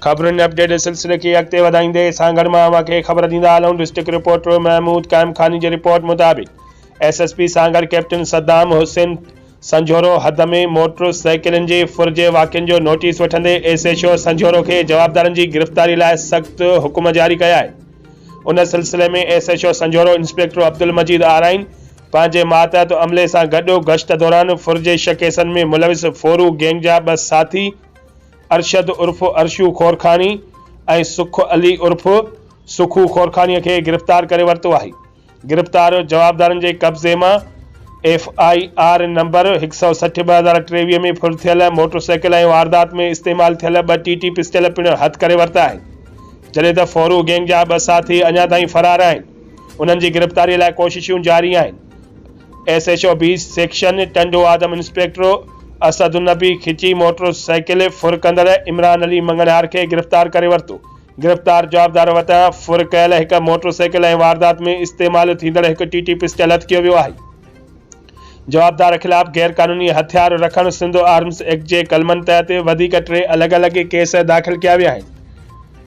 खबरुनि update सिलसिले खे अॻिते वधाईंदे सांगड़ मां अव्हांखे ख़बर ॾींदा हलूं। डिस्ट्रिक्ट रिपोर्टर महमूद काइम खानी जी रिपोर्ट मुताबिक़ एसएसपी सांगड़ कैप्टन सद्दाम हुसैन संझोरो हद में मोटरसाइकिलनि जे फुर जे वाक़िअनि जो नोटिस वठंदे एसएचओ संझोरो खे जवाबदारनि जी गिरफ़्तारी लाइ सख़्त हुकुम जारी कया आहिनि। उन सिलसिले में एसएचओ संझोरो इंस्पेक्टर अब्दुल मजीद आराइन पंहिंजे मातहत अमले सां गॾु गश्त दौरान फुर जे केसनि में मुलविस फोरू गैंग जा 2 साथी अरशद उर्फ अर्शू खोरखानी ऐं सुख अली उर्फ सुखू खोरखानी के गिरफ़्तार करे वरितो आहे। गिरफ़्तार जवाबदारनि जे कब्ज़े मां FIR नंबर 160/2023 में फुर थियल मोटरसाइकिल ऐं वारदात में इस्तेमाल थियल 2 TT पिस्टल पिणु हथ करे वरिता आहिनि। जॾहिं त फोरू गैंग जा 2 साथी अञा ताईं फरार आहिनि। उन्हनि जी गिरफ़्तारी लाइ कोशिशूं जारी आहिनि। SHO 20 सेक्शन टंडो आदम इंस्पेक्टर असदुन्नबी खिची मोटरसाइकिल फुर कंदड़ इमरान अली मंगनहार के गिरफ़्तार करे वरितो। गिरफ़्तार जवाबदार वटां फुर कयल हिकु मोटरसाइकिल ऐं वारदात में इस्तेमाल थींदड़ हिकु TT पिस्टल हथ कयो वियो आहे। जवाबदार ख़िलाफ़ गैर क़ानूनी हथियार रखण सिंध आर्म्स एक्ट जे कलमनि तहत वधीक 3 अलॻि-अलॻि केस दाख़िल कया विया आहिनि।